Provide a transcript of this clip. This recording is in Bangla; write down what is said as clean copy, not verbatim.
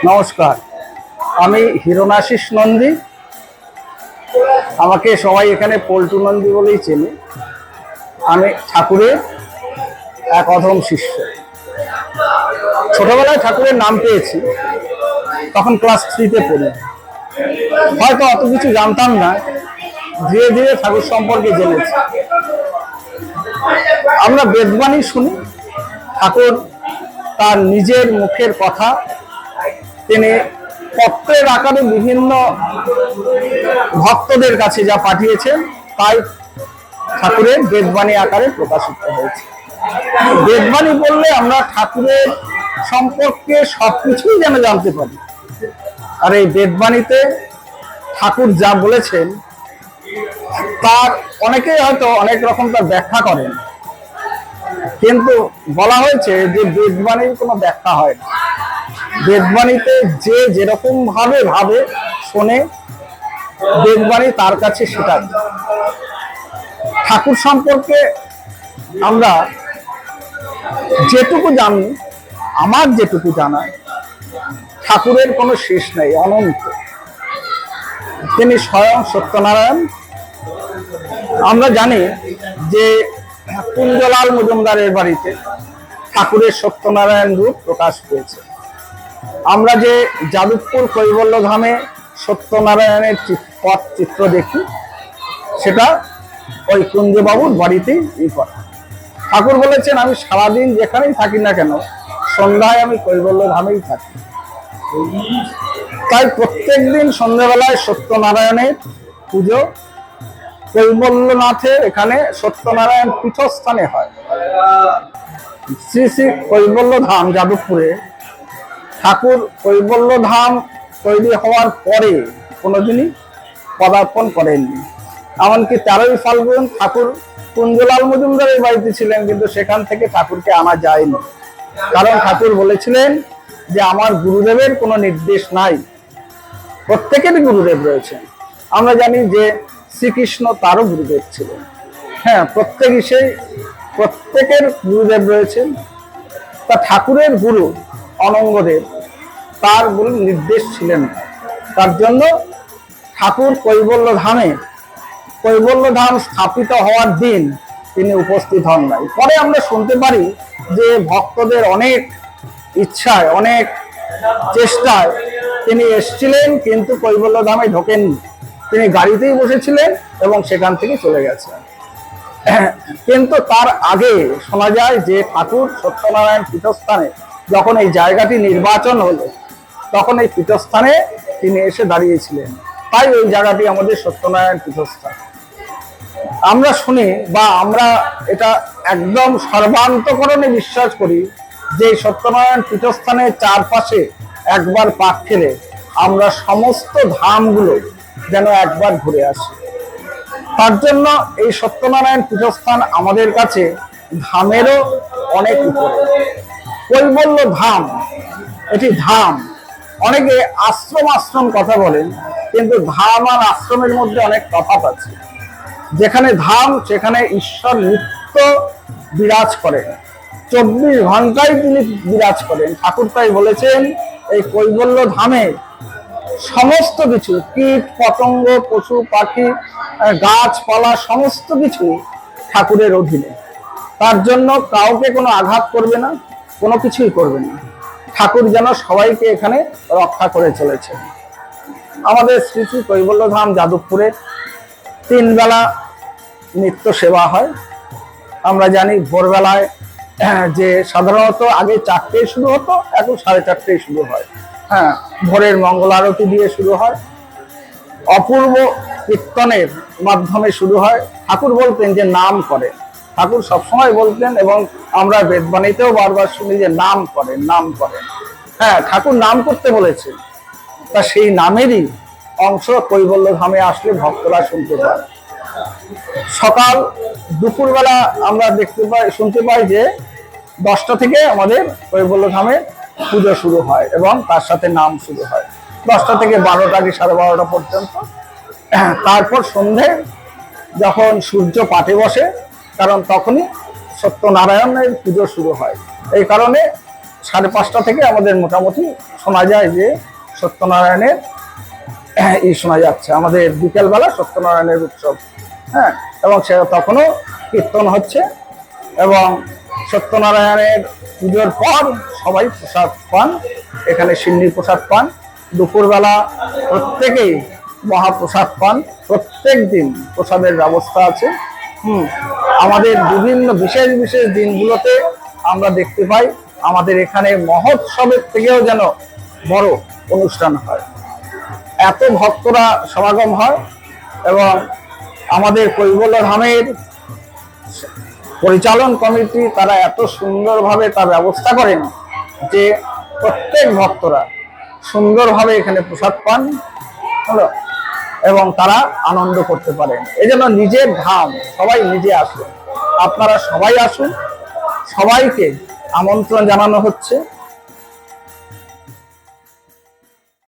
নমস্কার, আমি হিরণাশিস নন্দী। আমাকে সবাই এখানে পল্টু নন্দী বলেই চেনে। আমি ঠাকুরের এক অধম শিষ্য। ছোটবেলায় ঠাকুরের নাম পেয়েছি, তখন ক্লাস 3-তে পড়ি। হয়তো অত কিছু জানতাম না, ধীরে ধীরে ঠাকুর সম্পর্কে জেনেছি। আমরা বেদবাণী শুনি, ঠাকুর তার নিজের মুখের কথা তিনি পত্রের আকারে বিভিন্ন ভক্তদের কাছে যা পাঠিয়েছেন, তাই ঠাকুরের বেদবাণী আকারে প্রকাশিত হয়েছে। বেদবাণী বললে আমরা ঠাকুরের সম্পর্কে সবকিছুই যেন জানতে পারি। আর এই বেদবাণীতে ঠাকুর যা বলেছেন তার অনেকেই হয়তো অনেক রকম তার ব্যাখ্যা করেন, কিন্তু বলা হয়েছে যে বেদবাণীর কোনো ব্যাখ্যা হয় না। বেদবাণীতে যে যেরকম ভাবে ভাবে শোনে, বেদবাণী তার কাছে সেটা। ঠাকুর সম্পর্কে আমরা যেটুকু জানি, আমার যেটুকু জানা, ঠাকুরের কোনো শেষ নেই, অনন্ত। তিনি স্বয়ং সত্যনারায়ণ। আমরা জানি যে কুঞ্জলাল মজুমদারের বাড়িতে ঠাকুরের সত্যনারায়ণ রূপ প্রকাশ পেয়েছে। আমরা যে যাদবপুর কৈবল্য ধামে সত্যনারায়ণের চিত্র দেখি, সেটা ওই কুঞ্জবাবুর বাড়িতেই করা। ঠাকুর বলেছেন, আমি সারাদিন যেখানেই থাকি না কেন, সন্ধ্যায় আমি কৈবল্য ধামেই থাকি। তাই প্রত্যেক দিন সন্ধ্যাবেলায় সত্যনারায়ণের পুজো কৈবল্যনাথের এখানে সত্যনারায়ণ পীঠস্থানে হয়। শ্রী শ্রী কৈবল্য ধাম যাদবপুরে ঠাকুর কৈবল্য ধাম তৈরি হওয়ার পরে কোনোদিনই পদার্পণ করেননি। এমনকি 13ই ফাল্গুন ঠাকুর কুঞ্জলাল মজুমদারের বাড়িতে ছিলেন, কিন্তু সেখান থেকে ঠাকুরকে আনা যায়নি। কারণ ঠাকুর বলেছিলেন যে আমার গুরুদেবের কোনো নির্দেশ নাই। প্রত্যেকেরই গুরুদেব রয়েছেন। আমরা জানি যে শ্রীকৃষ্ণ তারও গুরুদেব ছিলেন। হ্যাঁ, প্রত্যেকের গুরুদেব রয়েছেন। তা ঠাকুরের গুরু অনঙ্গদেব, তার গুরু নির্দেশ ছিলেন। তার জন্য ঠাকুর কৈবল্য ধাম স্থাপিত হওয়ার দিন তিনি উপস্থিত হন নাই। পরে আমরা শুনতে পারি যে ভক্তদের অনেক ইচ্ছায়, অনেক চেষ্টায় তিনি এসেছিলেন, কিন্তু কৈবল্য ধামে ঢোকেননি। তিনি গাড়িতেই বসেছিলেন এবং সেখান থেকে চলে গেছেন। কিন্তু তার আগে শোনা যায় যে ঠাকুর সত্যনারায়ণ পীঠস্থানে যখন এই জায়গাটি নির্বাচন হলো, তখন এই পীঠস্থানে তিনি এসে দাঁড়িয়েছিলেন। তাই ওই জায়গাটি আমাদের সত্যনারায়ণ পীঠস্থান। আমরা শুনি বা আমরা এটা একদম সর্বান্তকরণে বিশ্বাস করি যে সত্যনারায়ণ পীঠস্থানের চারপাশে একবার পাক ফেলে আমরা সমস্ত ধামগুলো যেন একবার ঘুরে আসি। তার জন্য এই সত্যনারায়ণ পীঠস্থান আমাদের কাছে ধামেরও অনেক উপরে। কৈবল্য ধাম, এটি ধাম। অনেকে আশ্রম কথা বলেন, কিন্তু ধাম আর আশ্রমের মধ্যে অনেক তফাৎ আছে। যেখানে ধাম, সেখানে ঈশ্বর নিত্য বিরাজ করেন, 24 ঘন্টায় তিনি বিরাজ করেন। ঠাকুর তাই বলেছেন, এই কৈবল্য ধামে সমস্ত কিছু, কীট পতঙ্গ, পশু পাখি, গাছপালা, সমস্ত কিছু ঠাকুরের অধীনে। তার জন্য কাউকে কোনো আঘাত করবে না, কোনো কিছুই করবে না। ঠাকুর যেন সবাইকে এখানে রক্ষা করে চলেছে। আমাদের শ্রী শ্রী কৈবল্য ধাম যাদবপুরে 3 বেলা নিত্য সেবা হয়। আমরা জানি ভোরবেলায় যে সাধারণত আগে 4টায় শুরু হতো, এখন 4:30টায় শুরু হয়। হ্যাঁ, ভোরের মঙ্গল আরতি দিয়ে শুরু হয়, অপূর্ব কীর্তনের মাধ্যমে শুরু হয়। ঠাকুর বলতেন যে নাম করেন, ঠাকুর সবসময় বলতেন, এবং আমরা বেদবাণীতেও বারবার শুনি যে নাম করেন। হ্যাঁ, ঠাকুর নাম করতে বলেছেন। তা সেই নামেরই অংশ কৈবল্য ধামে আসলে ভক্তরা শুনতে পায়। সকাল দুপুরবেলা আমরা শুনতে পাই যে 10টা থেকে আমাদের কৈবল্য ধামে পুজো শুরু হয় এবং তার সাথে নাম শুরু হয় 10টা থেকে 12টা কি 12:30 পর্যন্ত। তারপর সন্ধে যখন সূর্য পাটে বসে, কারণ তখনই সত্যনারায়ণের পুজো শুরু হয়। এই কারণে 5:30 থেকে আমাদের মোটামুটি শোনা যায় যে সত্যনারায়ণের শোনা যাচ্ছে, আমাদের বিকেলবেলা সত্যনারায়ণের উৎসব। হ্যাঁ, এবং সে তখনও কীর্তন হচ্ছে এবং সত্যনারায়ণের পুজোর পর সবাই প্রসাদ পান, এখানে সিন্নি প্রসাদ পান। দুপুরবেলা প্রত্যেকেই মহাপ্রসাদ পান, প্রত্যেক দিন প্রসাদের ব্যবস্থা আছে। আমাদের বিভিন্ন বিশেষ বিশেষ দিনগুলোতে আমরা দেখতে পাই আমাদের এখানে মহোৎসবের থেকেও যেন বড় অনুষ্ঠান হয়, এত ভক্তরা সমাগম হয়। এবং আমাদের কৈবল্যধামের পরিচালন কমিটি তারা এত সুন্দরভাবে তার ব্যবস্থা করেন যে প্রত্যেক ভক্তরা সুন্দরভাবে এখানে প্রসাদ পান হলো, এবং তারা আনন্দ করতে পারেন। এই জন্য নিজের ধাম সবাই নিজে আসুন, আপনারা সবাই আসুন, সবাইকে আমন্ত্রণ জানানো হচ্ছে।